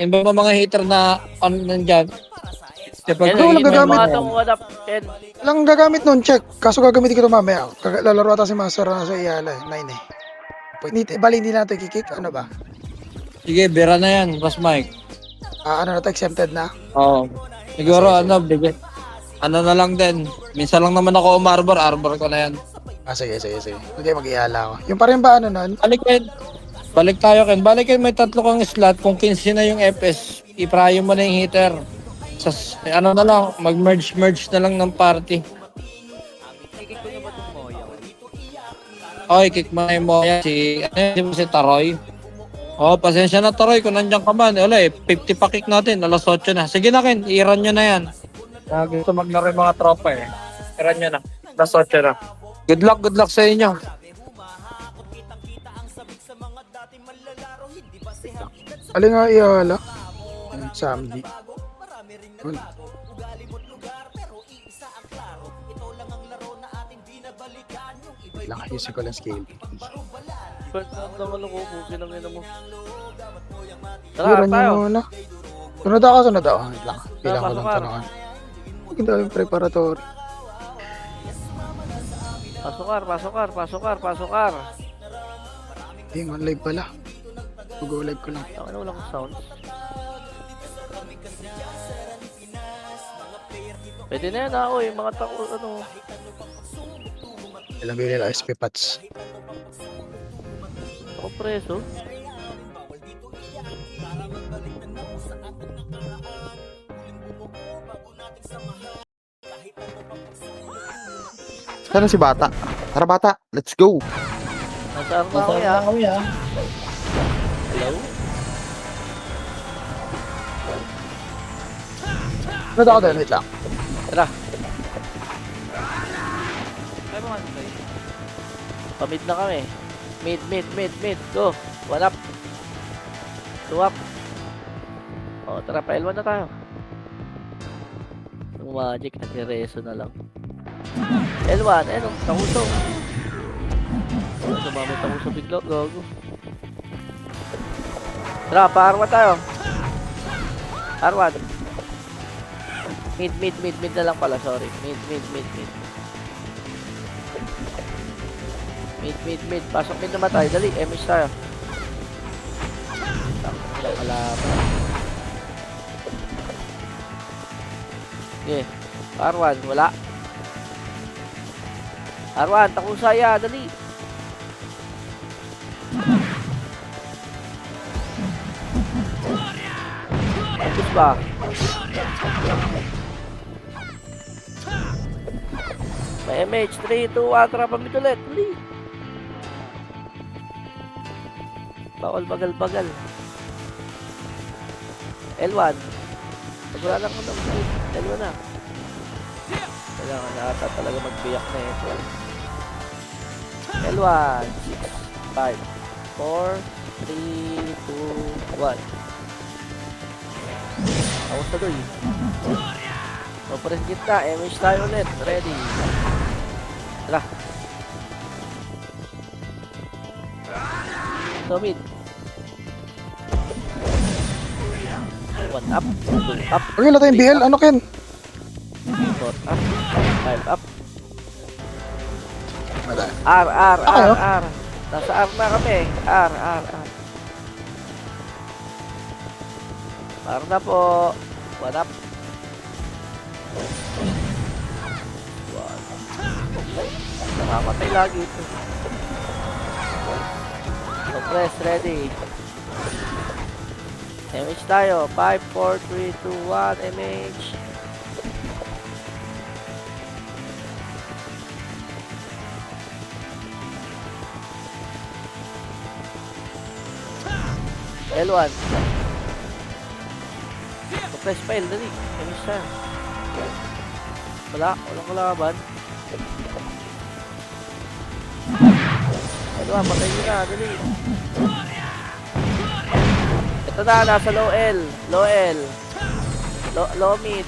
Yung ba mga hater na ano nandyan? Kapag Ito, walang may gagamit. mga Mga itong wadap. Ken. Lang gagamit nun, check. Kaso gagamitin ko ito mamaya. Lalaro ata si Master na sa Iyala eh. 9 eh. Bali hindi natin kikik. Ano ba? sige, bira na yan, Boss Mike. Ano na to? Exempted na? Oo. Siguro, Sige, sige. bigay. Ano na lang din. Minsan lang naman ako umarbor ko na yan. Sige. Okay, mag-Iyala ako. Yung pa rin ba ano nun? Balik tayo, Ken. May 3 kang slot. Kung 15 na yung FS, iprayo mo na yung heater. Ano na lang, mag-merge na lang ng party. Kikik ko na ba itong Moya? Okay, kick mo na yung Moya. Si Taroy. Oh, pasensya na Taroy kung nandiyan ka man. Wala 50 pa kick natin. Alas 8 na. Sige na, Ken. I-run nyo na yan. Gusto maglaro yung mga tropa eh. I-run nyo na. Alas 8 na. Good luck sa inyo. Alin nga Iyala? Samdi. Yun. Wait lang, ayusin ko lang scale. First time naman ako. Bukin ang ina mo. Tara Tara, tayo. muna. Sunod ako. Wait lang. Bilang ko lang pasok, tanongan. Maganda yung preparatory. Pasokar. Hindi, live pala. Go live ko lang. Taka na wala kong sounds. Pwede na yan ako eh. Mga tako ano. Ilang bilhin nila SP Pats. Ako preso. Sana si Bata. Tara Bata, let's go. Nasa arma ako ya. Hello? Sunod ako din, wait lang. Tara. Kaya mga ano kayo? Pamid na kami. Mid. Go. One up. Two up. O, tara pa L1 na tayo. Yung magic, nagre-reso na lang. L1, ayun, takuso. Sumamay takuso bigla, gago. Tara, pa-arma tayo. R1. Mid na lang pala, sorry. Mid. Mid. Pasok mid naman tayo, dali, MS tayo. Walang kalaban. Okay, R1, wala. R1, takusaya, dali. Tapos ba? May MH, 3, 2, 1, tara pamit ulit. Dali. Bawal bagal. L1. Pag wala lang ko ng L1 na. Kailangan na ata talaga magbiyak na ito. L1, 6, 5, 4, 3, 2, 1. Ako sa doy. Papares kita, MH tayo ulit. Ready. Tara. Mid. 1 up, 2 up, Okay, lang tayong BL. Ano, Ken? 4 up, 5 up. Madali. R. Nasa R na kami. R. R na po. 1 up. 1. Nakamatay lagi ito. So press, ready. MH tayo. 5, 4, 3, 2, 1. MH. L1. So press file, dali. MH tayo. Walang kalaban. L1, patay nyo na, dali. Ito na, nasa low L. Low mid.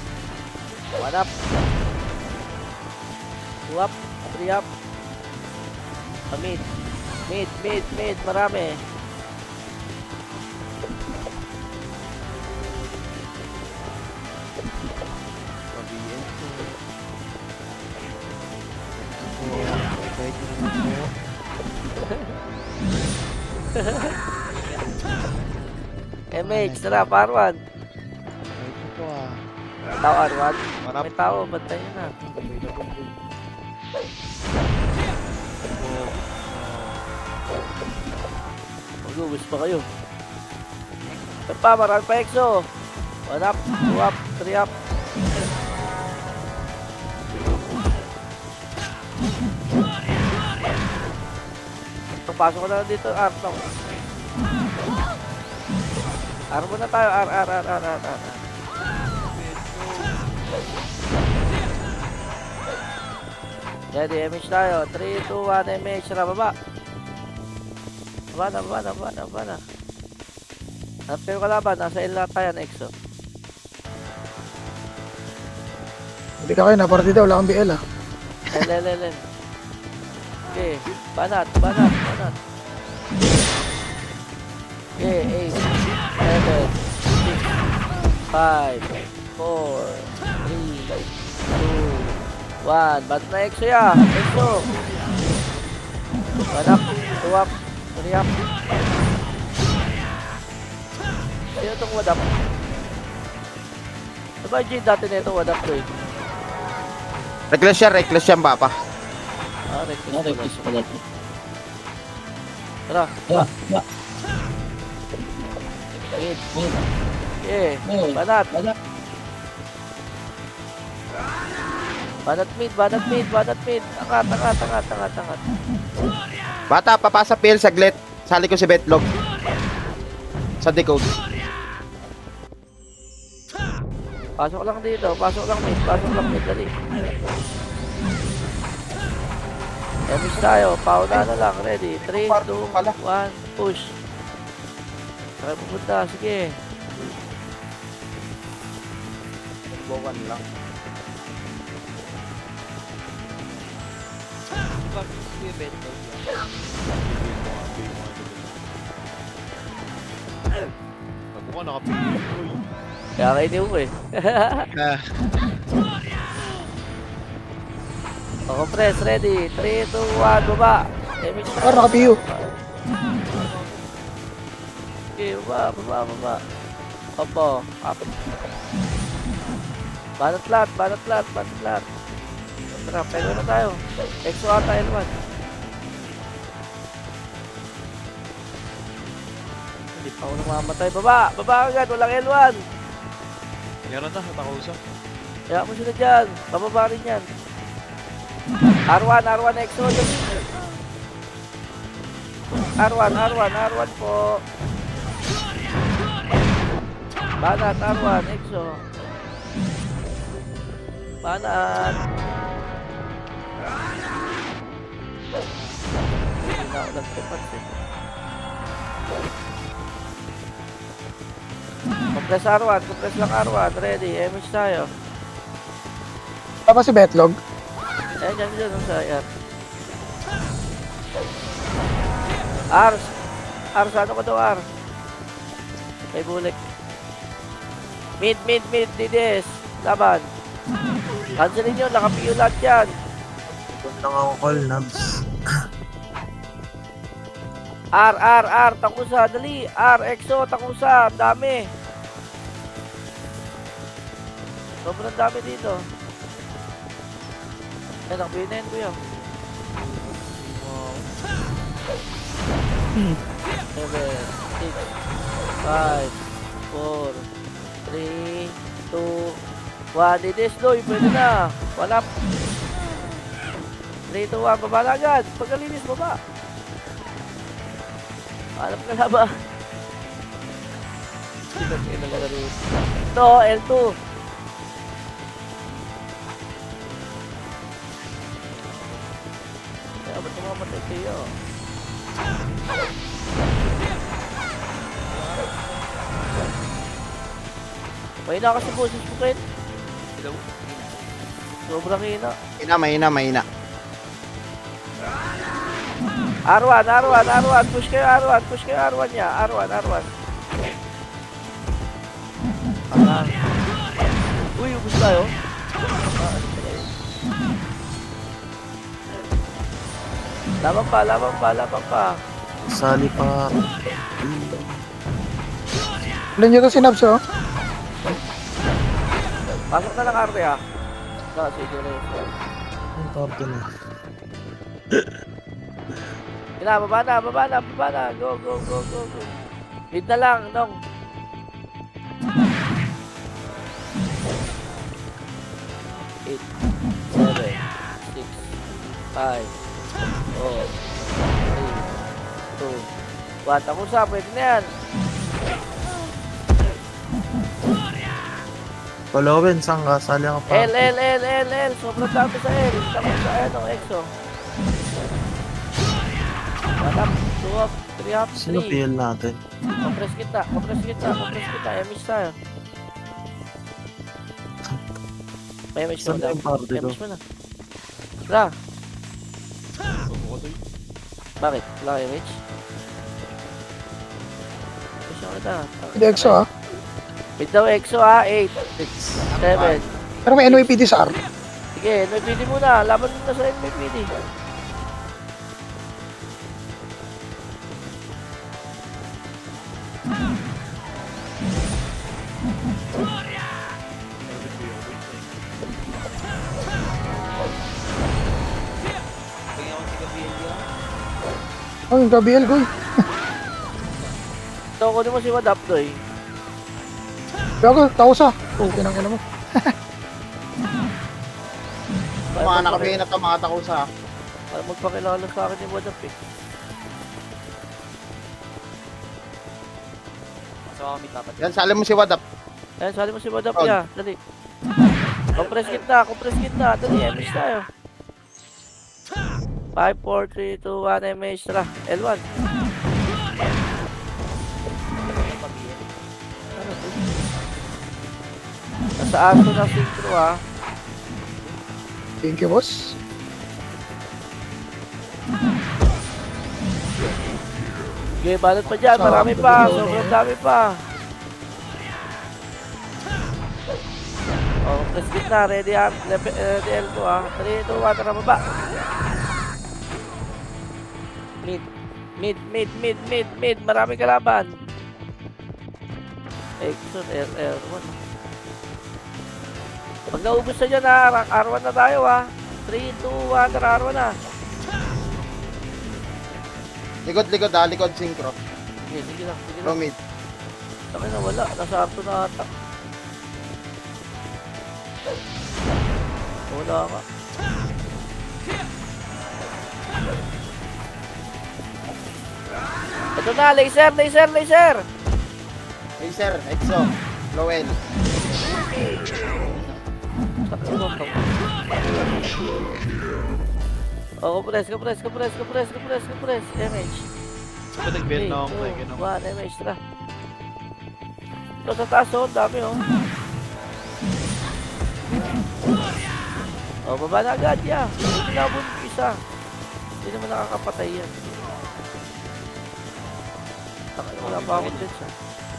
1 up. 2 up. 3 up. Mid. Marami. MH, tara, R1. Ito ah. Tao R1. Marap. May tao, bantayan na. Mag-uwis pa kayo. Ito pa, marami pa EXO. 1 up, 2 up, 3 up. Pasok ko na lang dito, R. R muna tayo, R. Ready, MH tayo. 3, 2, 1, MH. Tara, baba. Baba na. Hanap kayo kalaban. Nasa L na tayo, EXO. Hindi ka kayo, napartida, wala kang BL ah. L. Okay, banat. Okay, 8, 7, 6, 5, 4, 3, 2, 1. Banat na EXO ya. EXO. 1 up, 2 up, 3 up. Sino itong wadap? Diba yung G dati na itong wadap to eh? Reckless yan, papa. Reckless pala. Tara. Mid. Okay. Banat. Banat mid. Angat. Bata, papasa PL saglit. Sali ko si Betlog. Sa decode. Pasok lang dito. Pasok lang mid. Dali. Emis tayo. Pauna na lang. Ready. 3, 2, 1. Push. Saka pupunta. Sige. Bawan lang. Ako ka nakapili. Kaya kayo niyo ko eh. O, press. Ready. 3, 2, 1. Baba. Emis tayo. Parang naka-PU. Okay, baba. Opo. Up. Banat lat. Tara, pwede na tayo. EXO ata L1. Hindi pa ako namamatay. Baba agad. Walang L1. Meron na, natakusap. Kaya mo sila dyan. Bababa rin yan. R1 EXO. R1 po. Banat, R1, EXO. Banat. Hindi na ako nagtipat eh. Compress lang R1. Ready, MH tayo. Tapos si Betlog. Ayan, dyan sa air. R, ano ka daw R? May bulik. Mid, DDS. Laban. Cancelin nyo, nakapiyo lahat yan. Lang ako call, Nabs. R, takusa, dali. R, EXO, takusa, ang dami. Sobrang dami dito. Ay, nakapinin ko yan. 7, 6, 5, 4, 3, 2, 1. Dides, Loy, pwede na. Wala. 3, 2, 1. Baba na agad. Pagkalinis, baba. Alam ka na ba? Ito, L2. Kaya ba't tumamatay kayo? May na kasi boses mo kayo. Sobrang hina. Mahina. R1. Push kayo R1 niya. R1. Alam. Uy, ubus tayo. Laban pa. Sali pa. Ilan nyo to si Nabs, oh? Pasok na lang, Arte, ha? Sige na yun. Ang torto na. Kina, baba na, baba na, baba na. Go, go, go, go, go. Mid na lang, Nong. Eight, 7, 6, 5, 4, 3, 2, 1. Takusa, pwede na yan. Palawin, saan ka? Sali ka pa. L. Sobrang dami sa L. Tapos sa ano, EXO. 1 up, 2 up, 3 up, Sino 3. PL natin? Compress kita, compress kita, compress kita. Emish tayo. May emish mo Saan na. yung party ko? Emish mo na. Tara. Bakit? Wala kayo emish? Emish ako na. Hindi, EXO, ah. Wait daw EXO ha. 8, 6, 7. Pero may NYPD sa R. Sige, NYPD muna. Laban muna sa NYPD. Oh, yung KBL, goy. So, kunin mo si Wadap doy. Gago, tausa. Oh, kinangina mo. Mga nakabingin na ito, mga takusa. Para magpakilala sa akin ni Wadap eh. Yan, sali mo si Wadap. Ayan, sali mo si Wadap Oh. ya. Dali. Compress kita, compress kita. Dali, emish tayo. 5, 4, 3, 2, 1, emish. Tara, L1. Ano to? Nasa ato na synchro ha. Thank you, boss. Okay, balot pa dyan. Marami pa. Sobrang dami pa. Oh, press kit na. Ready ha. Ready L2 ha. 3, 2, 1. Tara baba. Mid. Marami kalaban. Exxon, R1. Pag naubos na dyan ha, R1 na tayo ha. 3, 2, 1. Tara R1 na. Likod, likod synchro. Sige lang. Low mid. Taki na wala. Nasa arto na ata. Wala ka. Ito na, laser. Laser, EXO, low L. Oh, compress. MH. Ba't nag-bell na ako tayo, gano'n? 1 MH, tara. Ito sa taas, oh. Dami, oh. Oh, baba na agad, ya. Hindi nabun isa. Hindi naman nakakapatay yan. Wala pa akong din siya.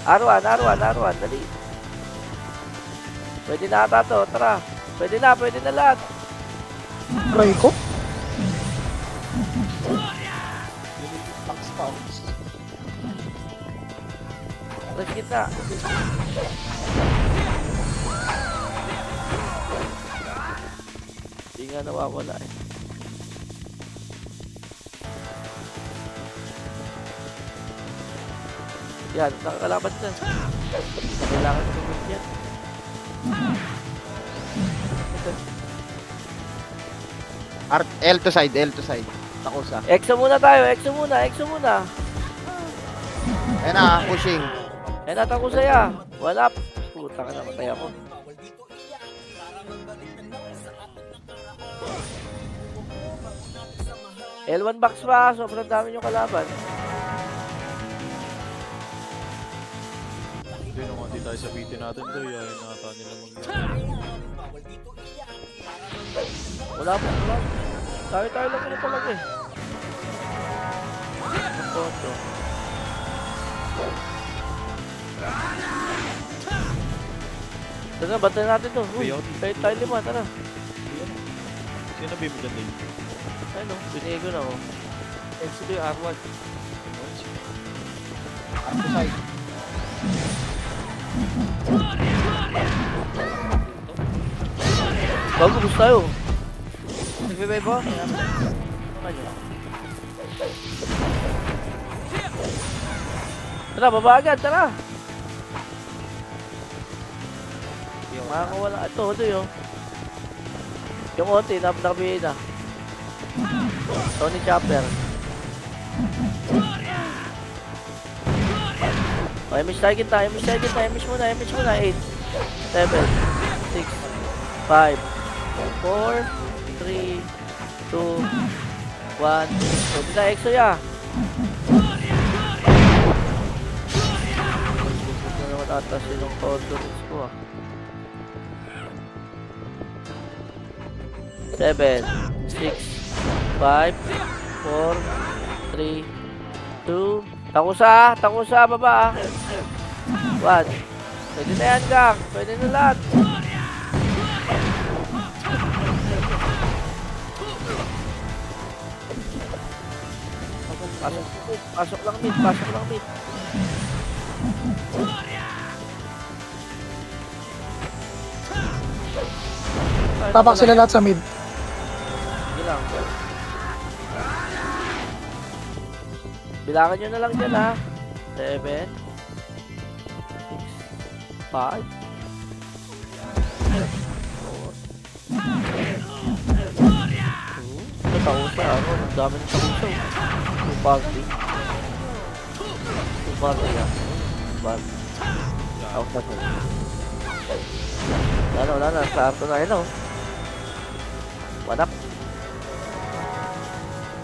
R1, dali. Pwede na ata to, tara. Pwede na lahat. Try ko. Press kita. Hindi nga nawawala eh. Yan, nakakalaban dyan. Kailangan naman yan. L to side. Takusa. Exo muna tayo, exo muna. Ayan na, pushing. Eh, natang ko saya. Wala. Puta ka na, matay ako. L1 box pa, sobrang dami yung kalaban. Hindi naman, di tayo sabitin natin to. Ayaw na ata nila Wala. Tayo lang na talaga eh. Ang photo. Tara, bantayan natin to. Uy, kahit tayo 5, tara. Sino ba yung maganda yun? Ayun o, binigo na o. Actually, R1. Arcoside. Bago gusto tayo. Nagbibay ba? Ayan. Ano nyo? Tara, baba agad, tara! Yung mga wala. Ito yun. Yung konti, nakabihin na. Tony Chopper. O, image tayo kita, image tayo kita, image muna, 8, 7, 6, 5, 4, 3, 2, 1. Pwede na, EXO ya. Gusto na naman atas yung coordinates ko ah. 7, 6, 5, 4, 3, 2, takusa, baba. 1. Pwede na yan, gang. Pwede na lahat. Pasok lang mid. Tapak sila lahat sa mid. Sige lang. Bilangan nyo na lang dyan ha. 7, 6, 5, 4, 2, takusa. Ang dami ng takusa. 2 party. 2 party ah. 2 party. Takusa ko. Wala na. Sa arto na yun oh. Wanap.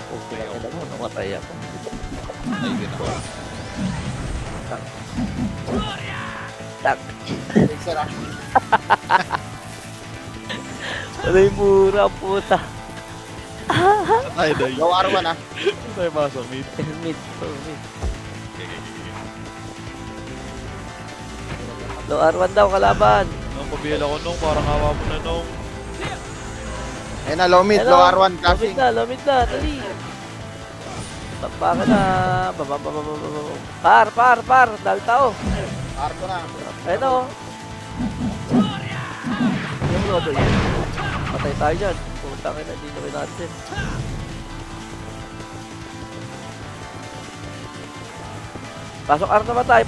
Okay lang mo. Namatay ako. Ay, ginawa. Tak. Sira. Wala yung mura, puta. Ay, day. Low R1 ah. Tayo ba sa mid? Mid. Low R1 daw kalaban. Nung pabila ko nung, parang hawa mo na nung. Ayun na, low mid, low R1 crossing. Lomit na, dali. Baka na. Par. Dahil tao. Arco na. Ayun o. Yung lodo yun. Patay tayo dyan. Pumunta ka na, hindi namin natin. Pasok R na matay.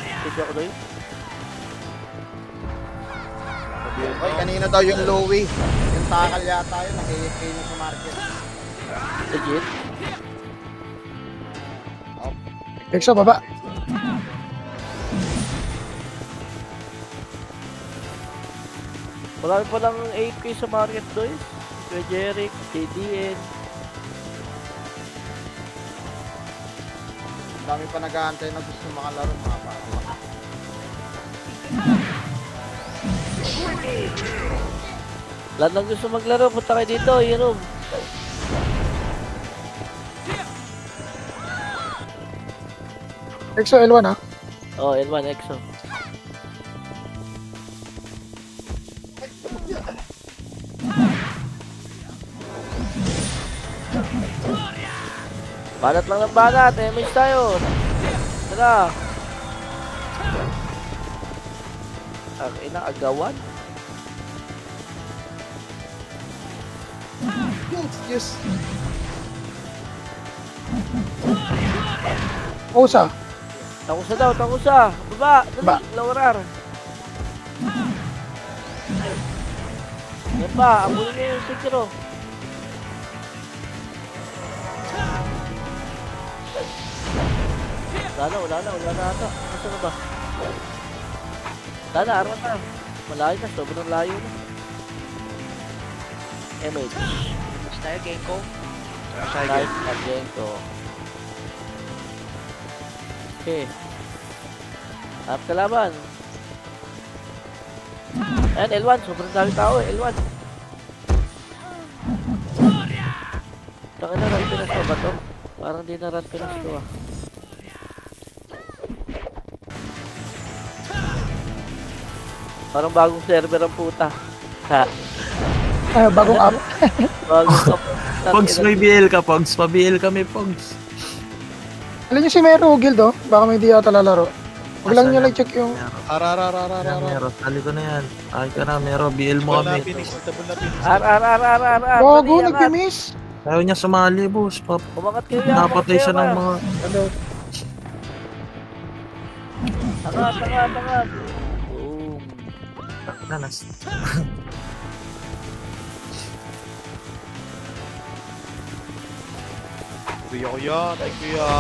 Hindi ako doon. Oy, kanina daw yung Lowy. Yung takal yata yun, nag-AFK na sa market. Legit. EXO, baba. Marami pa lang 8K sa market doon. Kuya Jeric, JDN. Ang dami pa nag-aantay na gusto makalaro mga paro. Lahat ng gusto maglaro, punta kayo dito, Yerom. EXO, L1 ha. Oh, L1, EXO. Banat lang ng banat, damage tayo. Tara. Ang ina, agawan. Yes. Osa. Takusa daw, takusa. Baba, Ba. dali, lower R. Yan pa, abulin niyo yung sikiro. Wala na ata. Nasa na ba? Wala na, araw na. Malayo na, sobrang layo na. MH. Tayo, Genko. Live na Genko. Okay. Up kalaban. Ayan, L1. Sobrang dami tao eh, L1. Taka na, run pinas pa ba to? Parang di na run pinas to ah. Parang bagong server ang puta. Ha. Bagong app. Bagong Pogs, may BL ka, Pogs. Pa-BL kami, Pogs. Alam niyo si Mero Guild, oh. Baka may di yata lalaro. Huwag lang Asan niyo yan? lang check yung... Mero. Arararararara. Mero, tali ko na yan. Ay ka na, Mero. BL mo Double na kami. finish. Double na finish. Ar. Gago, Dali, angat. nag-miss. Ayaw niya sumali, boss. Umangat kayo yan. Napatay siya ng mga... Ano? Angat. Boom. Nanas. Kuya ko yan. Ay kuya.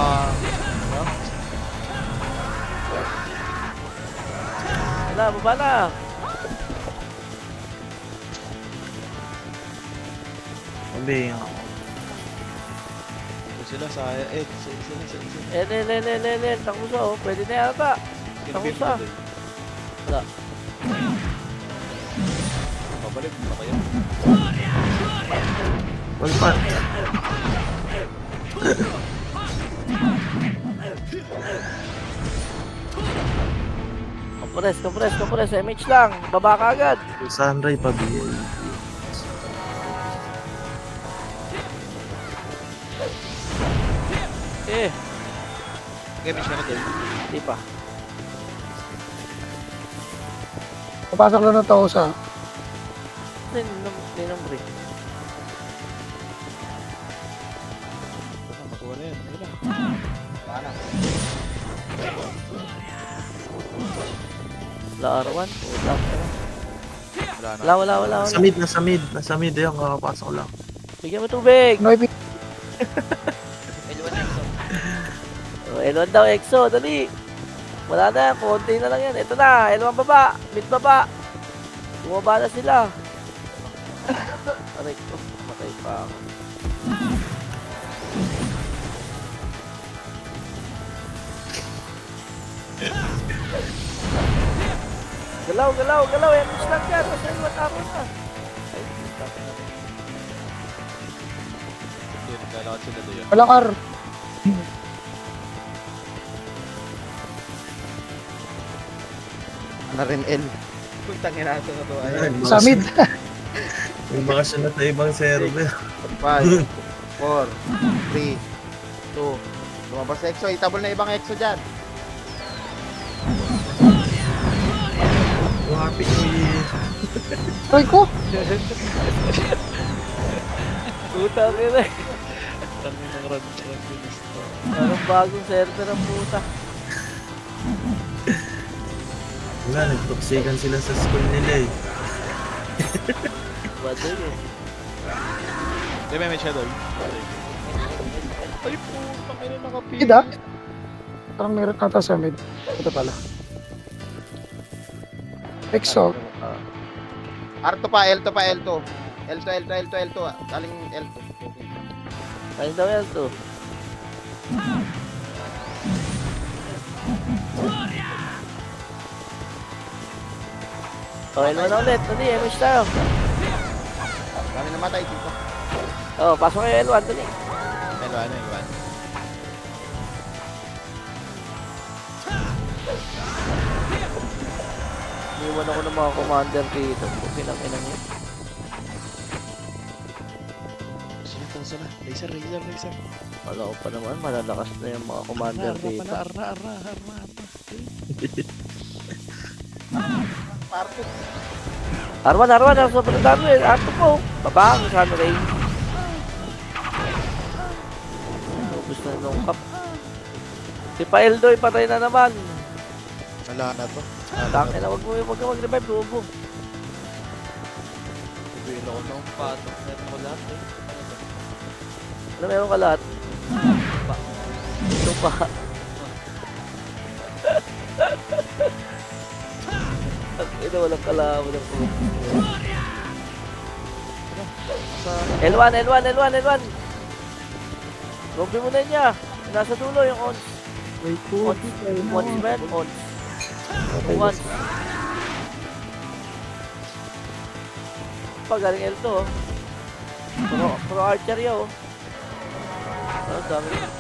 Wala, baba na. Sabi, Sila sa Ed. Sila. Takusa, oh. Pwede na yata. Takusa. Wala. Pabalik na kayo. Walpan. Compress. MH lang. Baba ka agad. Sunray pa BL. Eh, Gamish ka na din. di pa. Papasok lang ng tao sa... Ninong break. Makuha na yan. Ayun na. La R1. Wala na. Wala. Nasa mid. Nasa mid yung kakapasok lang. Bigyan mo tubig. No, IP. Oh, L1 daw, EXO. Dali. Wala na. Konti na lang yan. Ito na. L1 baba. Mid baba. Bumaba na sila. Aray ko. Matay pa ako. Galaw. Yan, lang dyan. Kasi yung matapos na. Ay, tapos na. Yun, lalakad sila doon. Walang R. Na rin L. Puntang ina ito na to. Sa mid. May bakasyon na sa ibang server. 5, 4, 3, 2. Lumabas sa EXO. Itabol na ibang EXO dyan. Oh, happy New Year. Try ko. Puta ka na. Tangin ng run finish to. Parang bagong server ang puta. Wala, nagtoksikan sila sa school nila eh. Badoy eh. Di ba may shadow? Ay po, tangin na nakapili. Mid, ah. Parang meron ata sa mid. Ito pala. EXO. R2 pa, L2 pa, L2. L2. Daling L2. Ayun daw yan to. Okay naman na ulit. Dali, MH tayo. Dami namatay dito. Oh, pasok kayo L1. Dali. L1. Iwan ako ng mga commander dito. Pinang-inang yun. Sila. Laser. Wala ko pa naman. Malalakas na yung mga commander dito. Arna. Parto. R1. Sobrang dami eh. R2 po. Babang. Sunray. Ubus na nung cup. Si Paeldoy, patay na naman. Wala na to. Tangin na, wag ka mag-revive. Lubo. Tubuin ako ng pato. Meron ko lahat eh. Ano meron ka lahat? Ito pa. Ito walang kalaban ng po. L1. Gobi mo na niya. Nasa dulo yung ons. Ons ba yan? Ons. Galing L2 oh. Pro archer yaw oh. Dami ng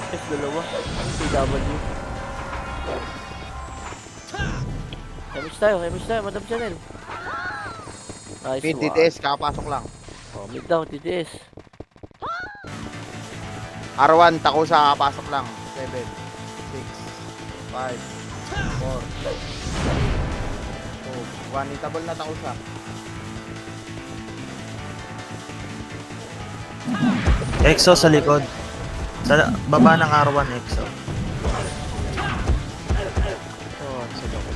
FPS, dalawa. PW. Damage tayo, Madam Chanel. Nice Mid one. DTS, kakapasok lang. Oh, mid down, TTS. R1, Takusa, kakapasok lang. 7, 6, 5, 4, 2, 1. Hitable na Takusa. Exo sa likod. Sa baba ng R1, Exo. Oh, sa likod.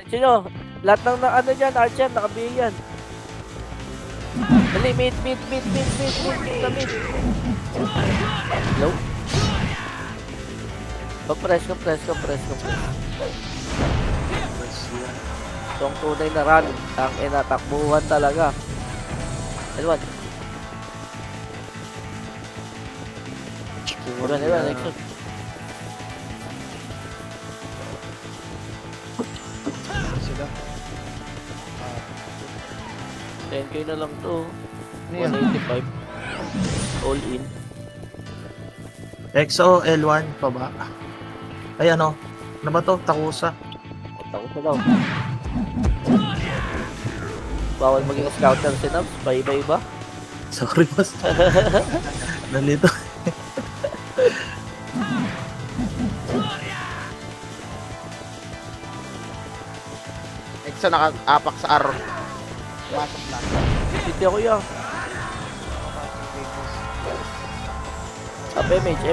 Sino? Lahat ng ano dyan, Archer, nakabigay yan. Dali, mid, na mid. Hello? Compress. Itong tunay na run, ang inatakbuhan talaga. L1. L1, Nexus. Sila. 10k na lang to. Ano yan? 185. All in. Exo, L1, baba. Ay ano? Ano ba to? Takusa. Takot na daw. Bawal maging scouter si Nabs. Iba-iba. Sorry, boss. Nalito. Exo nakaapak sa R. Pasok lang. Hindi ako yan. Up, MH.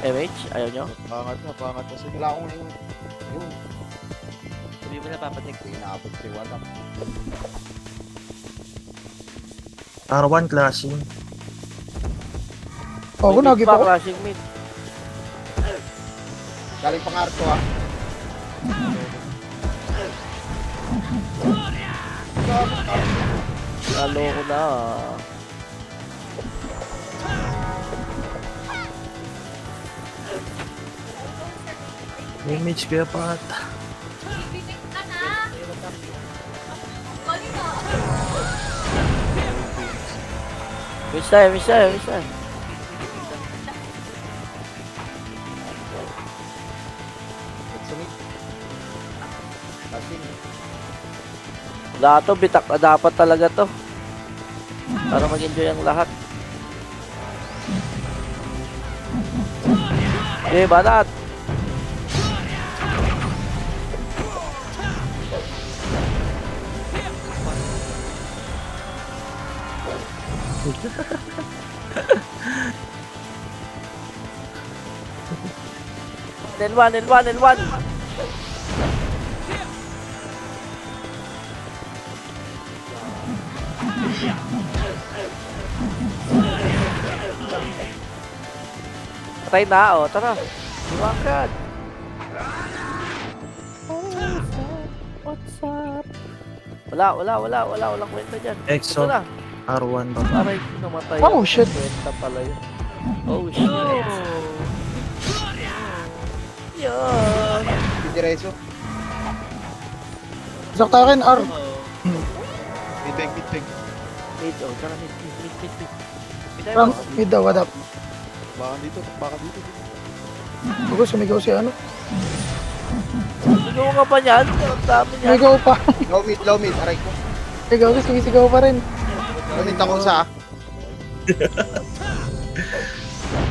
MH, ayaw nyo? Pangat na sila. Wala akong yun. Hindi mo napapatik. Hindi naabot si Wala. R1 clashing. Oh, kung nagip ako. Crashing mid. Galing pang R2 ah. Lalo ko na. Image kaya pat. Which time? Exo mid. Passing. Wala to, bitak na dapat talaga to. Para mag-enjoy ang lahat. Okay, banat. L1. Patay na, oh. Tara. Lumakad. What's up? Walang kwenta dyan. Exo, Ito na. R1 baba. Aray, namatay. Oh, ako. shit. Kwenta pala yun. Oh, shit. Yan. Diretso. Sakta akin, R. Mid-tank. Mid, oh. Tara, mid. Mid, Ram, mid daw, what up? Baka dito. Bago, sumigaw si ano. Sigaw ka pa niyan? Ang dami niyan. Sumigaw pa. Low mid. Aray ko. Sigaw, sumisigaw pa rin. Low mid Takusa ah.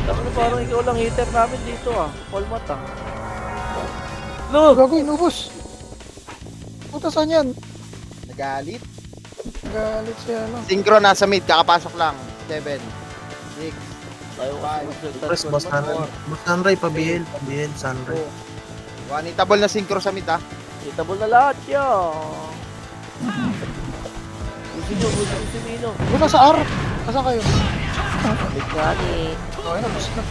Tapos parang ikaw lang hitter namin dito ah. Polmat ah. Look! Gago, inubos. Puta, saan yan? Nagalit. Galit si ano. Synchro nasa mid. Kakapasok lang. 7, 6, Tayo kasi magsalita. Press boss Sunray. Boss Sunray, pabihil, Sunray. 1. Hitable na synchro sa mid ah. Hitable na lahat yan. Busin nyo si Mino. Buta sa R. Nasaan kayo? Balik nga ni. Okay na, bus na.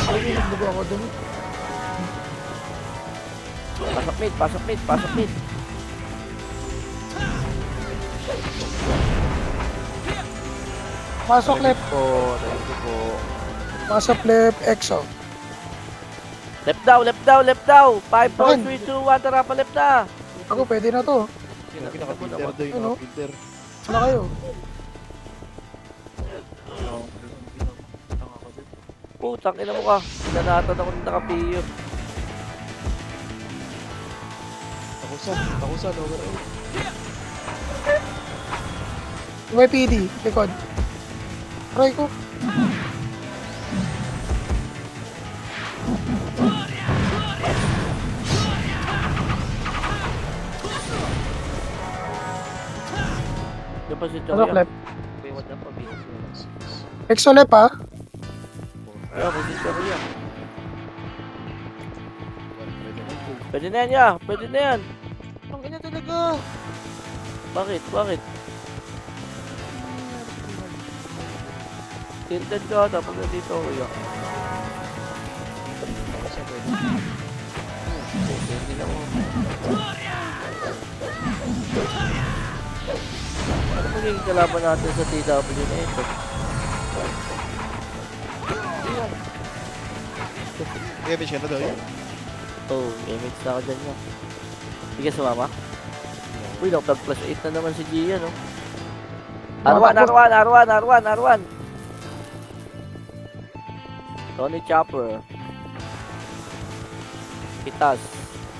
Ay, nagbugo ako dun. Pasok mid. Pasok left. Thank you po. Pasok left, exo. Left daw. 5, 4, Bakit? 3, 2, 1. Tara pa left na. Ako, pwede na to. Naka-filter doon Ano? naka-filter. Wala kayo. putang ina mo ka. Pinanatan ako ng nakapiyo. Takusan, overall. May PD, likod. Try ko. Yung pa si Ano Choya. left? May wala pa video. Exo left ha. Ayun, may si Choya. Pwede na yan, ya. Pwede na yan. Ang ina talaga. Bakit? Bakit? Tilted ka, tapos nandito ako ya. Pwede na mo. Ano magiging kalaban natin sa TW na ito? Kaya may siya na daw yun. Oh, image na ako dyan niya. Sige, sumama. Uy, nag plus 8 na naman si Gia, no? R1. Tony Chopper. Pitas.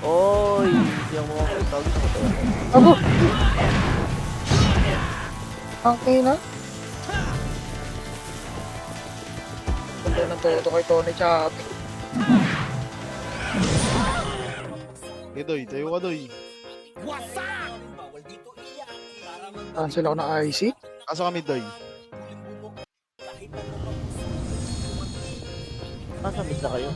Oy, hindi mo ako tawag ito. Ako. Ang ina. Ganda ng toto kay Tony Chappy. Doy, tayo ka doy. Cancel ako ng IC. Kaso kami doy. Nasa mid na kayo.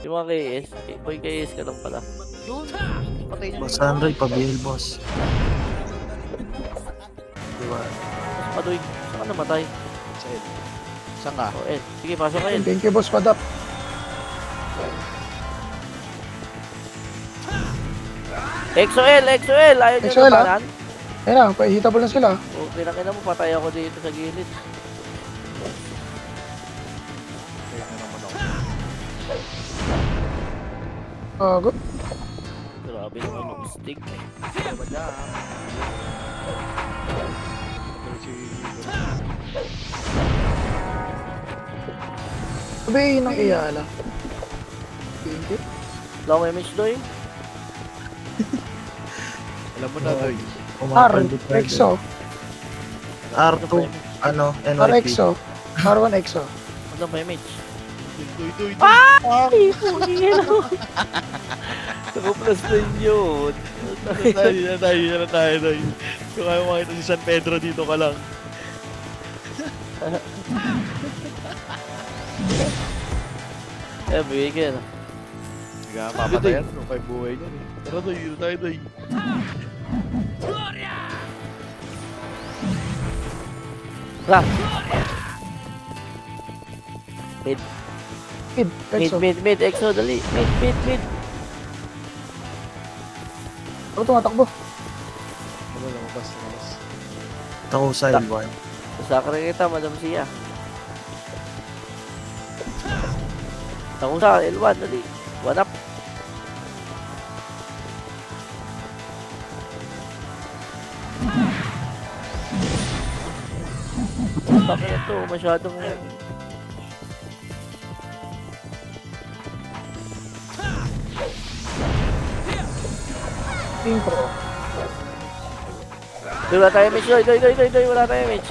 Yung mga KS, boy KS ka lang pala. Boss Andre, pabihil boss. Diba? Pasok ka doy. Saan ka namatay? Sa L. Saan ka? O, Ed. Sige, pasok ka Ed. Thank you, boss Padap. EXO-L! Ayaw nyo EXO-L, ah? nabanan? Ayun na, hitable na sila. O, pinakina mo, patay ako dito sa gilid. Kaya na naman ako. Bago. Grabe naman yung stick. Pero si... Sabihin ng iyala. Thank you. Long image doy. Alam mo na doy. R, Exo. R2, ano, R, NYP. Exo. R1, Exo. Ano ba image? Doy. Ay, pungin ako. Naka-plus na yun. Tayo doy. Kung ayaw makita si San Pedro dito ka lang. Bigay ka na. Sige, papatayan. Kung kayo buhay niyan eh. Tara doy, dito tayo doy. Ra! Mid, Mid, Exo. EXO, dali. Mid. Ako tumatakbo. Ano lang, lumabas. Ako sa L1. Masakra kita, Madam Sia. Ako sa L1, dali. One up. Bakit na to? Masyadong... Intro. Wala tayo image, doy. Wala tayo image.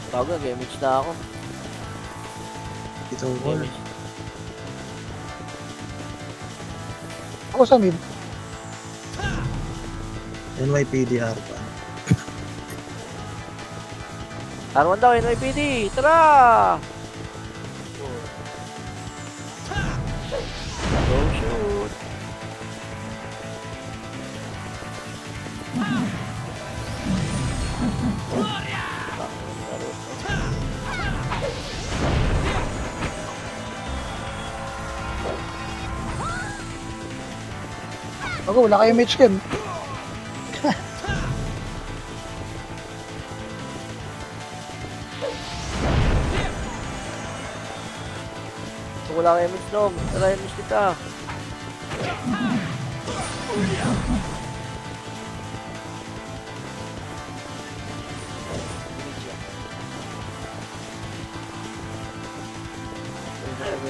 Bago, nag-image na ako. Ito, Image. Ako sa mid. NYPD R1. R1 daw, NYPD! Tara! Go shoot! Ako, wala kayo match kin. Kung wala kayo image, Dom, tara image kita.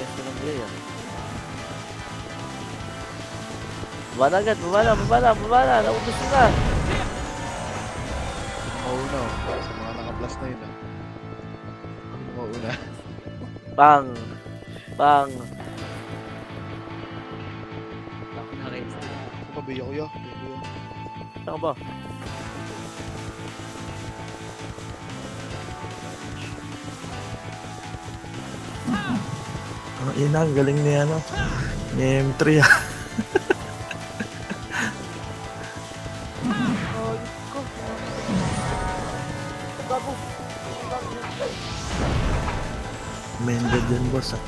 pwesto ng Gray ah. Baba na agad, baba na, naubos na. Mauna. Sa mga naka-plus na yun ah. Mauna. Bang! Bang! Pabiya ko ya. Saan ka ba? Ang ina, ang galing ni ano. Ni M3 ah. Mended yun, boss ah.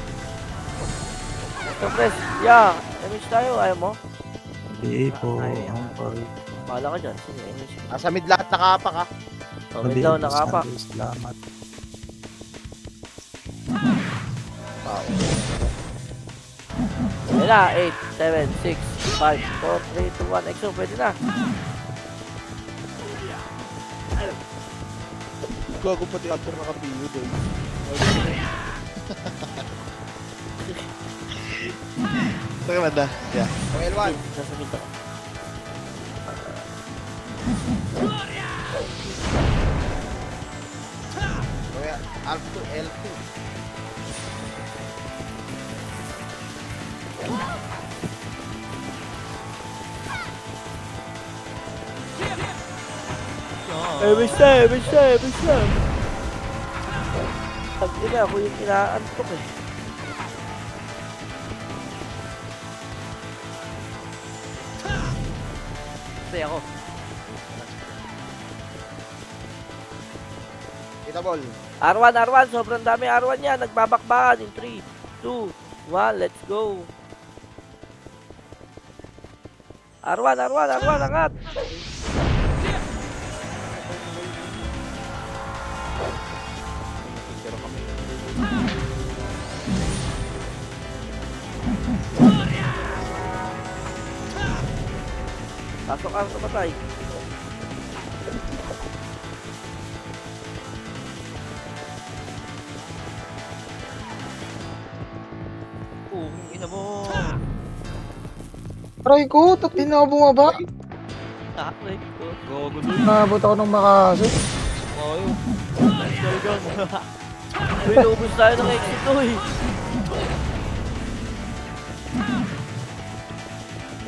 So, press. Yeah! Damage tayo, ayaw mo? BA po, ang pag... Bahala ka dyan. Sige, damage. Nasa mid lahat nakapak ah. Pamit daw, nakapak. Salamat. Ayun na, 8, 7, 6, 5, 4, 3, 2, 1. Exo, pwede na. Gago pati after nakapiyo doon. Saka banda. Yeah. L1. Sasabihin ko. Alpha L2. Damage na, damage na, damage na. Pag ina, ako yung inaantok eh. Kasi ako. Kita ball. R1, sobrang dami R1 yan. Nagbabakbakan in 3, 2, 1, let's go. R1, angat. Pasok ang tumatay. Ina mo. Aray ko, di na ako bumaba. Takay ko. Gago doon. Naabot ako ng makasi. Ayo. Uy, naubos tayo ng exit to eh.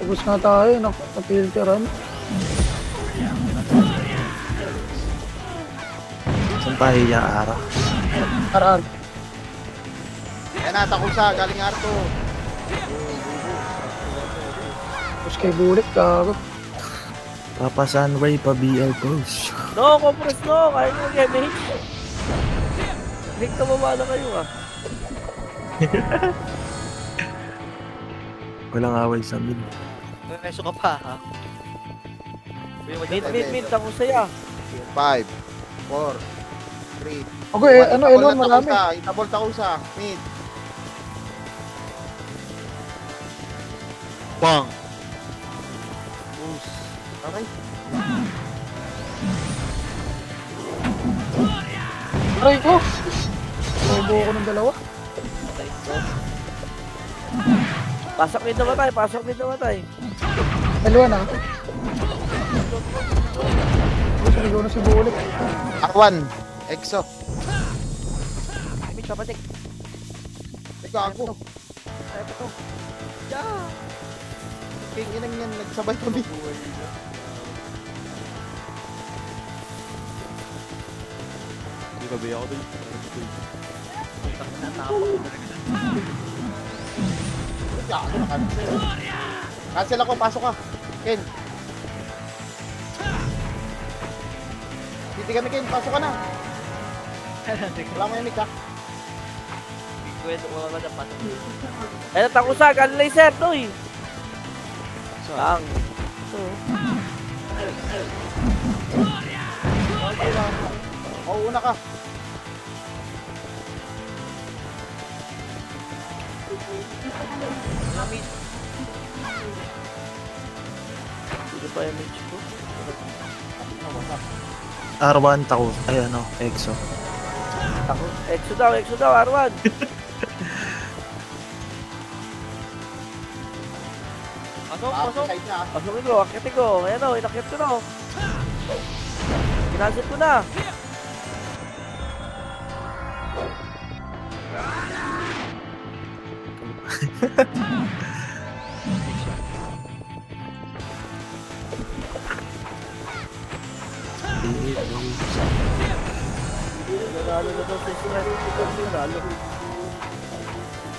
Ubus nga tayo, napilteran. Saan tayo yung ara? Araan. Yan na, takusa. Galing Arto. Tapos kay Bulik, gago. Papa Sunray pa BL Pros. No, compress no. Kaya nyo mag-MH. Hik na baba na kayo ah. Walang away sa mid. Meso ka pa ha. Mid. Ako saya. 5, 4, 3. Okay, ano, Elon, marami. Itabol takusa. Mid. Bang! Okay. Aray ko. Bobo ako ng dalawa. Pasok mid na matay. Dalawa na. Sumigaw na si Bulik. R1. Exo. Mid papatik. Ikaw ako. Ay pa to. King inang yan. Nagsabay kami. Hindi pabiya ko doon. Cancel ako. Pasok ka. Ken. Hindi kami Ken. Pasok ka na. Wala mo yung mic ha. Ayun, takusa. Galing laser to eh. Lang. Ito. Oo, una ka. Hindi pa MH ko. R1 tako. Ay ano, EXO. Exo daw, R1. pasok. Side na. Pasukin ko, akitin ko. Ayan o, inakit ko na o. Kinasit ko na. Nanalo na daw sa strike. Nanalo.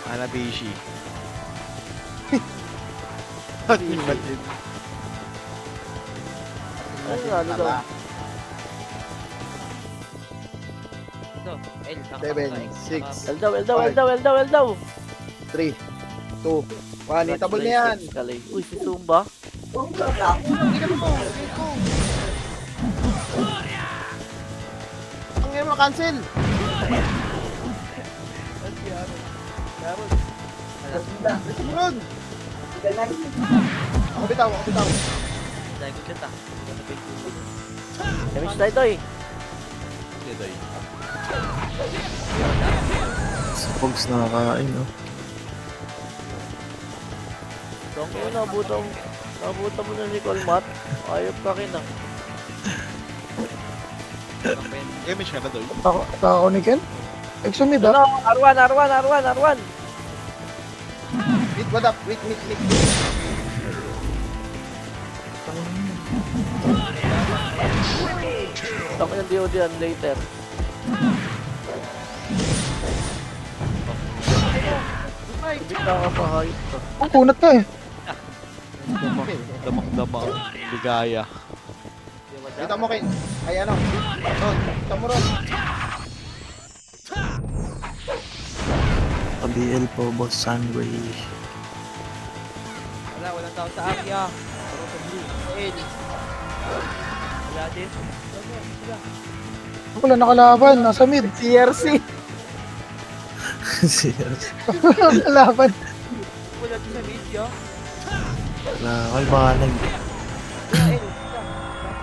Hanabishi. Nanalo daw. 7, 6, Eldaw, eldaw, eldaw, eldaw, eldaw. 3, 2, 1. Itabol na yan. Kalay. Uy, si Zumba. Ang ngayon mo, cancel. Ron. Ako bitaw, ako bitaw. Damage tayo, Toy. Jedoy. Si Pogs nakakain, no? Dong yun, nabutan mo na si Colmat. Ayop ka kin ah. Damage ka na doy. Ako ni Ken? Exo mid ah. Ano? R1. Wait, what up? Wait. Dong yung DOD yan later. Bigla ka pa hayop ka. Ang kunat ka eh. Damang-dama. Ligaya. Kita mo, Ken. Ay, ano? Ron, kita mo, Ron. PBL po, Boss Sunray. Walang tao sa Akia. Puro sa blue. Edi. Wala din. Ako lang nakalaban, nasa mid. CRC. Serious. Nakalaban. Wala din sa video. Wala, kay baka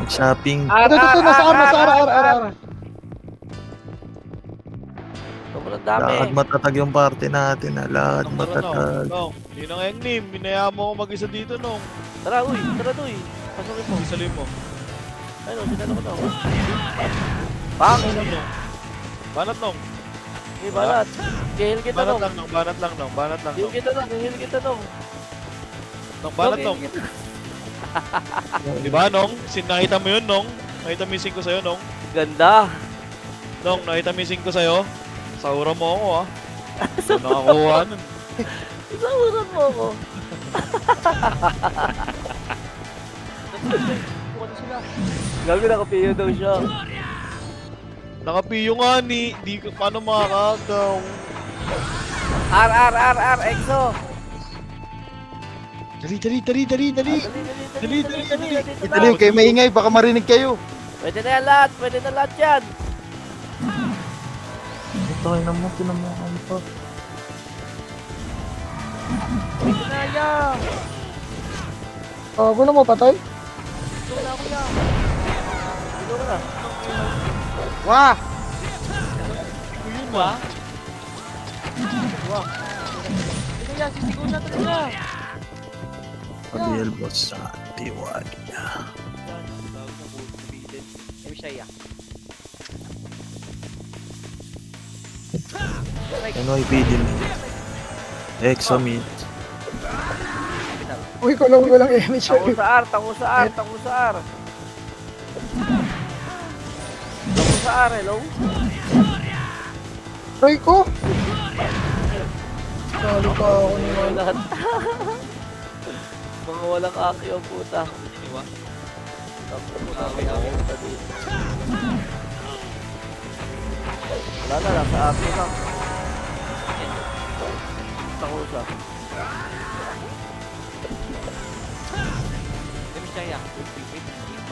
nag-shopping. Ito, nasa R. Sobrang dami. Lakad matatag yung party natin, lakad Nong, matatag. yun ang yung name. Binayaan mo ako mag-isa dito, Nong. Tara, Toy. Pasukin mo. Isalin mo. Ayun, sinalo ko na. Pang! Nong. Banat, Nong. Okay, banat. Kihil kita Banat nung. lang, Nong. Banat lang, Nong. Banat lang, Kihil Nong. kita nung. Nong, banat, Nong. Di ba, Nong? Nakita mo yun, Nong? Nakita mo yung 5 sa'yo, Nong? Ganda. Nong, nakita mo yung 5 sa'yo? Saura mo ako, ah. Ito nakakuha nun. Isawaran mo ako. Gago nakapiyo daw siya. Nakapiyo nga ni. Di ko, paano makakagaw? R, EXO. Dali. Dali. Dali, kayo maingay. Baka marinig kayo. Pwede na yan lahat. Pwede na lahat yan. Ito ay naman, tinamukan pa. Pwede na yan. Gulo mo, patay? Ito na ako yan. Ito ka na. Wah! Ko yun, ah. Ito yan. Sisigaw na talaga. PBL Boss sa Tiwag. NYPD mid. Exo mid. Uy, walang image. Tango sa R. Tango sa R, hello? Try ko. Sali pa ako ni Mga lahat. Mga walang aki ang puta. Wala na lang, sa aki lang. Takusa.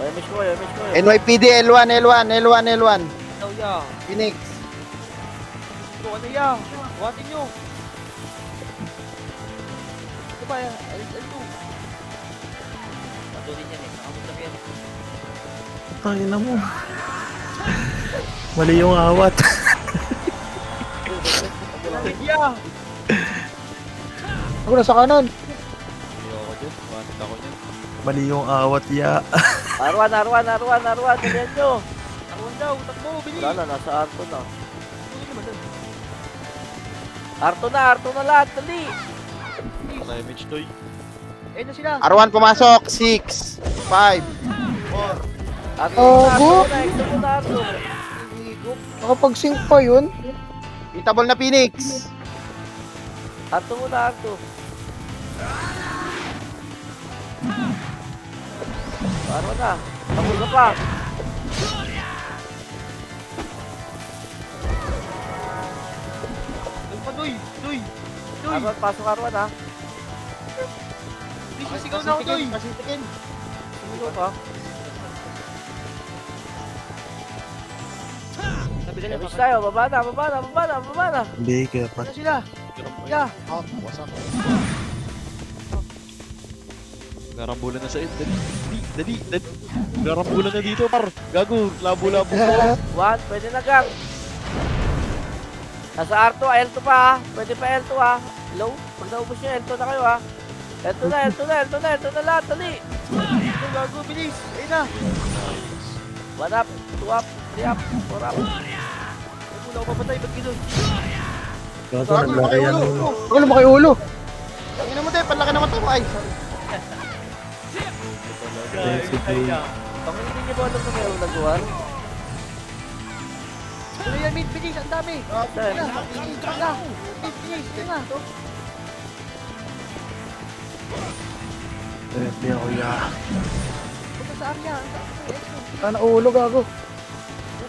Yamish ko. NYPD, L1. Phoenix. Ano yan? Buhatin nyo. Ito ba yan? L2. Patuloy yan eh. Nakamutak yan. Tangina mo. Mali yung awat. Ako nasa kanan. Ayoko dyan. Bakit ako niyan? Mali yung awat ya. Arwan, dalihan nyo. Arwan daw, takbo, bilis! Wala na, nasa Arto na. Ano naman doon? Arto na lahat, dali. Damage toy. Ayun na sila. R1 pumasok. 6, 5, 4. Arto Oh, na, go. exo na, Arto. Nakapag-sync pa yun. Hitable na Phoenix. Arto muna, Arto. Arwan na, tapos na pa. Doon pa, Doy! Doy! Doy! Arwan, pasok Arwan ha. Hindi sisigaw na ako, Doy! Pasitikin. Sumigaw ka. Damage tayo, baba na. Hindi, kaya pa. Ano sila? Yeah. Garambulan na sa end. Dali. Garambulan na dito, par. Gago, labo-labo. One, pwede na gang. Nasa R2, L2 pa ha. Pwede pa L2 ha. Low, pag naubos nyo, L2 na kayo ha. L2 na lahat, dali. Ito, gago, bilis. Ayun na. 1 up, 2 up, 3 up, 4 up. Wala ako papatay, ba't gano'n? Gago, naglaki yan. Huwag lumaki ulo. Ang ina mo tayo, panlaki naman tayo. Ay, Baka hindi nyo ba alam na mayroong nagawan? Ano yan, mid, bilis, ang dami. Saan? Bilis, na. Hindi ako ya. Punta sa area. Sana ulo gago.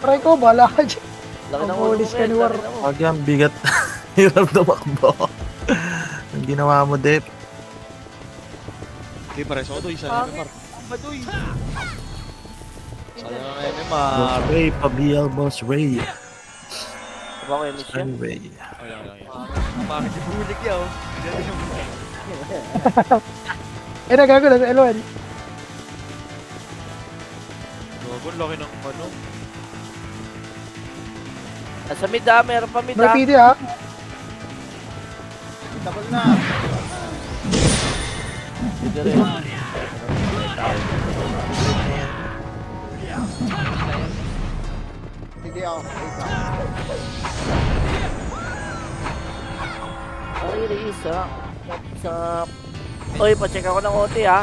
Try ko, bahala ka dyan. Laki ng Ang ulo mo, ulis ka ni Mel, War. laki ng ulo. Wag yan, bigat. Hirap tumakbo. Ang ginawa mo, Dep. Okay, pares ako, Doy. Sana naman, par. Ba, Doy? Sana nga MMR. Boss Ray, pabial, Boss Ray. Diba ko yung mission? Ray. Wala lang yan. Ang bakit yung bulik yan, oh. Eh na gago, nasa L1. Gago, laki ng ano. Nasa mid ha, meron pa mid May ha. PD ha. hitable na. Sige rin. Sige, oh. Wait lang. Ay, release ha. Sa... Uy, pa-check ako ng OT ha.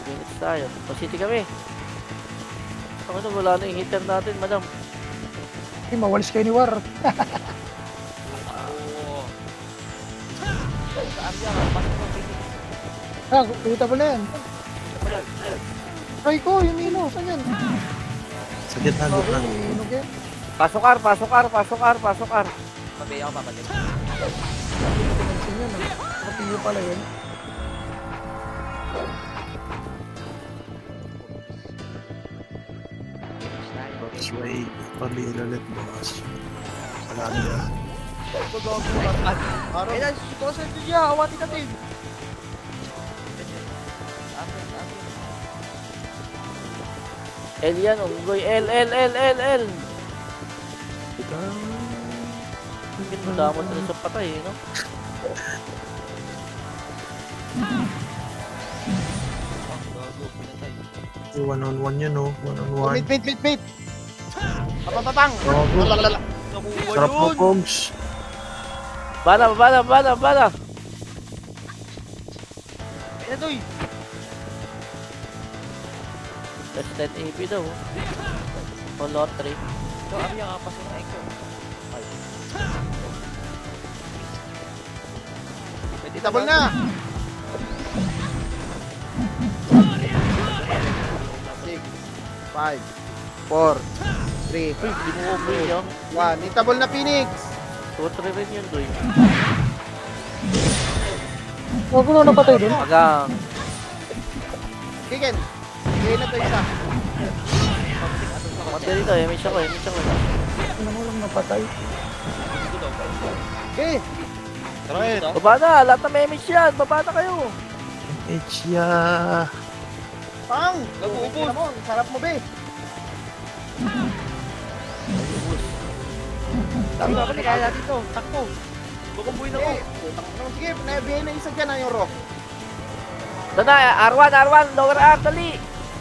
Minutes tayo. Pasiti kami. Ano, wala na yung hitter natin, madam. Eh, mawalis kayo ni War. Ah, kita pala yan. Try ko, yung Mino. Saan yan? Sa gitna, gitna. Inog yan. Pasok R. Pansin yun. Nakatiyo pala yun. Boss Ray, pabial ulit, boss. Salamat ya. Eh, na, sikosan nyo siya. Awatin natin. L yan, unggoy. L. Damot na sa patay, no? One-on-one yun, oh. One-on-one. Mid. Papapapang. Gago. Lalalala. Nakuha Sarap mo, yun. Pogs. Bala. Ayun na, Doy. Less than AP daw. O lottery. Ito, Arya nga, pasok na Exo. Hitable na. 6, 5, 4, 3, Uy, hindi mo open yun. 1. Hitable na Phoenix. 2-3 rin yun, Doy. Huwag ko na napatay dun. Magang. Kikin. Kikin na to isa. Mati dito, emission ko. Ano mo lang napatay. Okay. Tara, eh. Baba na, lahat na may emission yan. Baba na kayo. H ya. Pang. Tingnan mo. Sarap mo, be. Dami naman, kaya natin to. Takbo. Kukumbuhin ako. Sige, nabigay na isa dyan, yung rock. Doon na, R1, lower R, dali.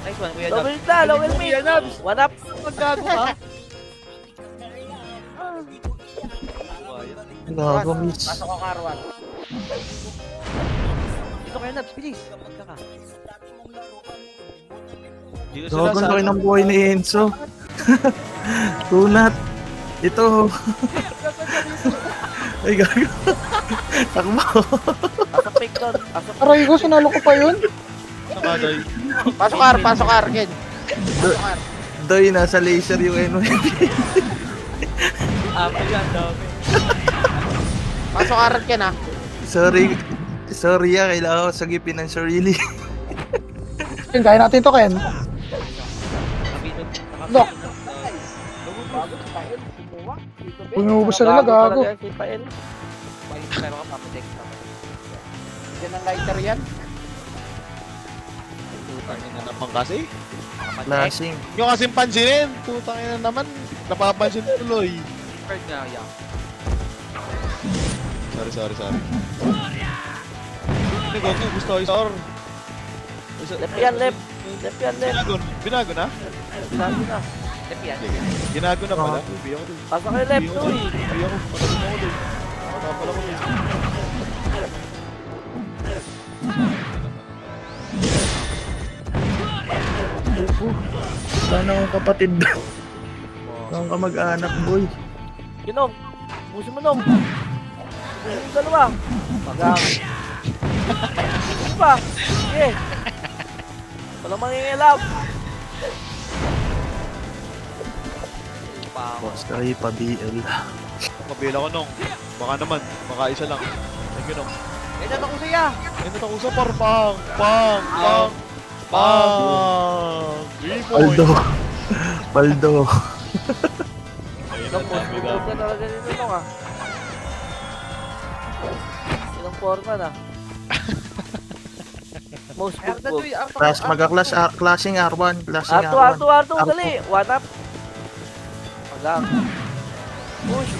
Nice one, Kuya Lower Nabs. na, lower mid. Kuya Nabs. One up. Maggago ka. Gago, miss. Pasok ako karwan. Dito Kuya Nabs, bilis. Magka ka. Dito Gago, sa- laki ng buhay ni Enzo. Tunat. Ito. Ay, gago. Takbo. Pasok pick doon. Pasok. Aray ko, sinalo ko pa yun. Nakadoy. Pasok kar, Ken. Doy, nasa laser yung NY. Apple yan, dami. Pasok kar, Ken, ha. Sorry. Sorry kailangan ko sagipin ng sarili. Ken, kaya natin to, Ken. Lock. Bumubos na nila, gago. talaga si Pael. Yan ang lighter yan. Putang ina naman kasi. Lasing. Yung kasing pansinin. Putang ina naman. Napapansin tuloy. Sorry. Hindi ko gusto ko isor. Left yan, left. Left yan, left. Binago na? Binago na. Sige. Ginago na pala. Ubi ako doon. Pasok kayo left, uy. Ubi ako. Patasin ako doon. Pata pala ko doon. Sana akong kapatid. Saan ka mag-anak, boy? Ginom. Puso mo, Nom. Puso yung dalawa. Magang. Ano ba? Sige. Walang mangingilam. Boss kayo pa BL. Kabila ko nung. Baka naman. Baka isa lang. Thank you nung. Ganyan ako siya. Ito ako sa pang. Paldo. Paldo. Ayun Ilang na, post dami mo dami. ka talaga nito, Nong, ah. Ilang forma na. Most book. Class, magka-class, classing R1. Classing R2, R1. R2, dali. One up. Magang. Push.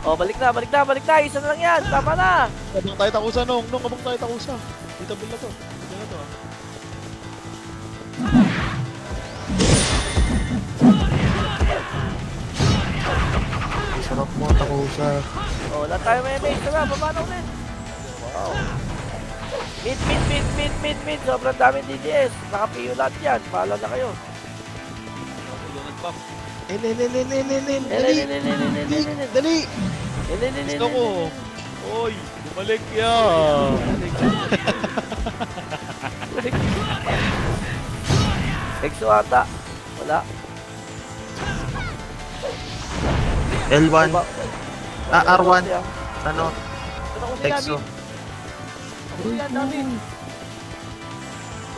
Oh, balik na. Isa na lang yan. Tama na. Kabang tayo takusa nung. Kabang tayo takusa. Dito na to. Dito na to ah. Sarap mo, takusa. Oh, wala tayo may mate. Tara, baba na ulit. Wow. Mid. Sobrang daming DDS. Naka-PU lahat yan. Bahala na kayo. Dali! Gusto ko. Oy, bumalik yan. Exo ata. Wala. L1. R1. Yan. Ano? Exo.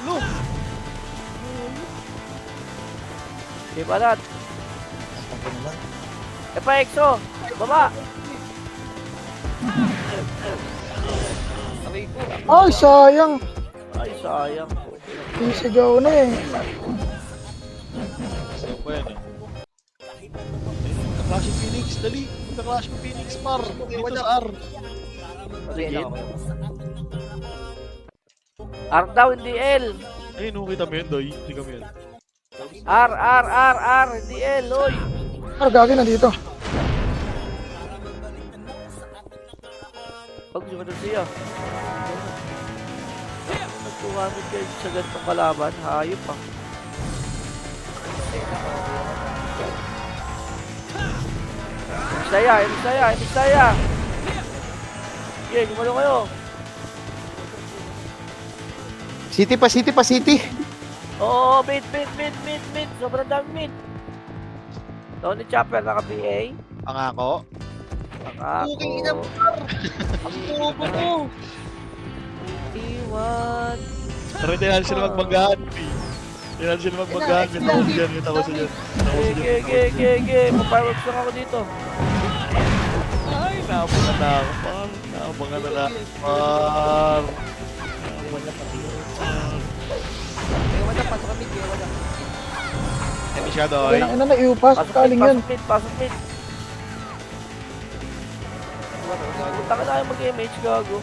Ulo! Di balat. Pa Exo. Baba. Ay, sayang. Ay, sayang. Isigaw na eh. So, pa yan ah. Clash of Phoenix, dali! Clash of Phoenix, par! Dito sa R! Rigid. R daw, hindi L. Ayun, kita mo yun, Doy. Hindi kami yan. R, hindi L, oy. Ano gagawin na dito? Pag sumunod siya. Nag-200 kayo sa ganitong kalaban, hayop pa. Emisaya. Okay, gumalo kayo. City pa, City. Oo, mid. Sobrang dami mid. Tony Chopper, naka-BA. Pangako. Ako. Ako mo! Iwan. Pero hindi natin sila magbanggahan, P. Hindi natin sila magbanggahan. May takos dyan. Ge. Paparworks lang ako dito. Ay, naabangan na ako, par. Naabangan na lang, par. Hindi siya, Doy. Kailangan na iupas. Kaling yan. Pasok mid. Taka na kayo mag-MH, gago.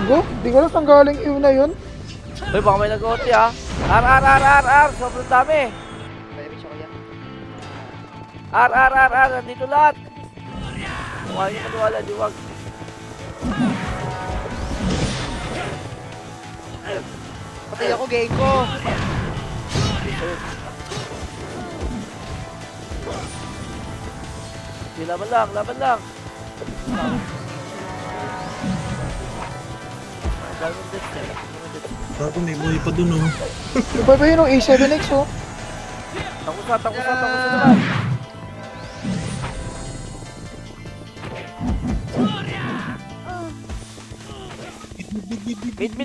Go? Di ko alam saan galing Ew na yun. Uy, baka may nag-OT ah. R. Sobrang dami. R. Nandito lahat. Kung ayaw nyo maniwala, di wag. Patay ako, game ko. Di, laban lang. Daming deaths eh. Bago may buhay pa dun oh. Iba ba yun yung A7X oh? Takusa naman. Mid.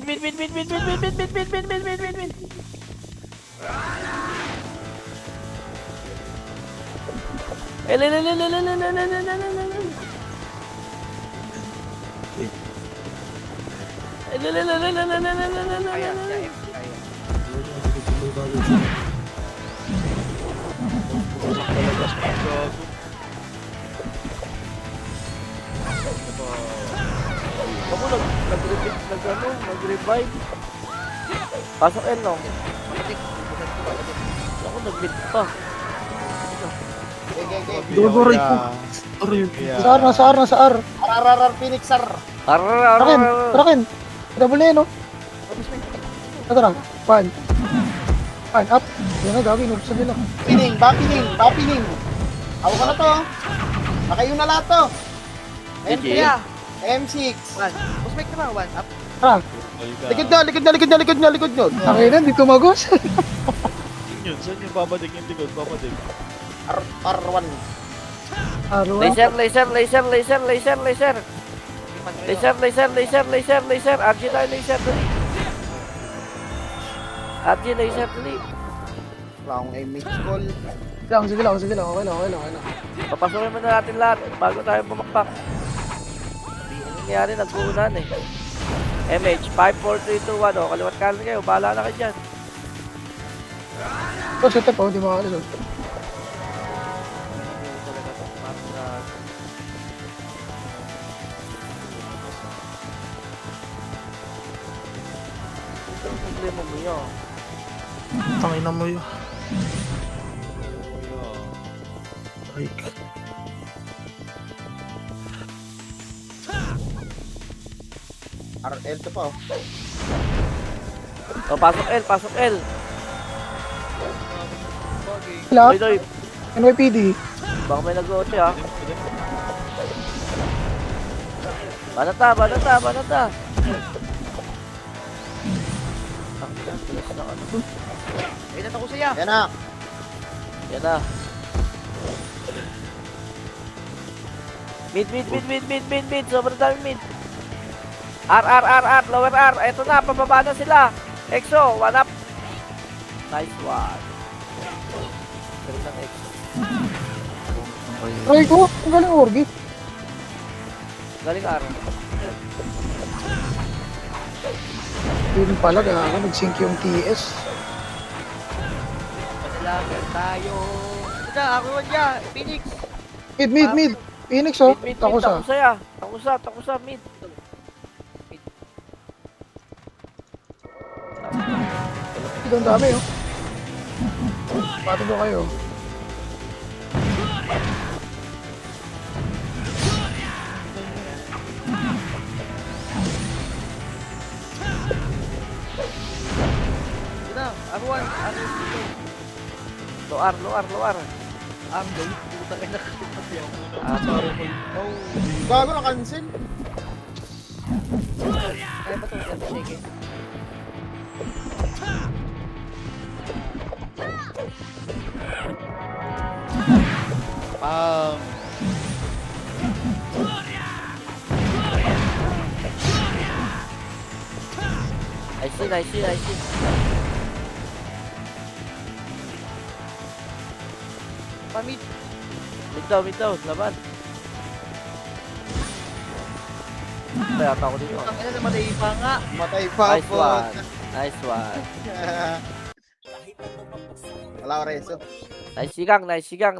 Ako nag-revive. Pasok L, no? Ako nag-lit pa. Dogoray ko. Aray. Sa R. RRR Phoenix, sir. Trakin. Double na yun oh. Tara. Pan up. Yan na gagawin. Nubsan nila. Bapining. Ako ka na to. Nakayo na lahat to. GG. M6. Tara. Likod nyo. Tangin na. Di tumagos. Yun, saan yung babadig yung likod? Babadig. R1. Araw. Laser. RG tayo laser. RG laser, dali. Wala akong image call. Sige lang. Okay lang. Papasukin muna natin lahat bago tayo bumakpak. Ano nangyari, nagbuunan eh. MH, 5, 4, 3, 2, 1. O, kaliwat kanan kayo. Bahala na kayo dyan. Oh, set up oh. Di makakalis oh. Ang problema mo yun. Tangin na mo yun. Ay. RL to pa oh. O, pasok L. Lock. Doy, NYPD. baka may nag-OT ha. Banata. Yan na. Yan na. Mid. Sobrang dami mid. R. Lower R. Eto na, pababa na sila. EXO, 1 up. Nice one. Galing ng EXO. Try ko. Ang galing Orgi. Galing R. Yun pala. Gaga. Nag-sync yung TS. Padilagan tayo. Ito, ako niya. Phoenix. Mid. Phoenix oh. Mid. Takusa, mid. Ito ang dami oh. Patong ko kayo. Lower. Gago na cancel. I see. Mid daw, laban. Kaya ata ako dito. Matay pa Nice po. one. Wala ko reso. Nice sigang, nice sigang.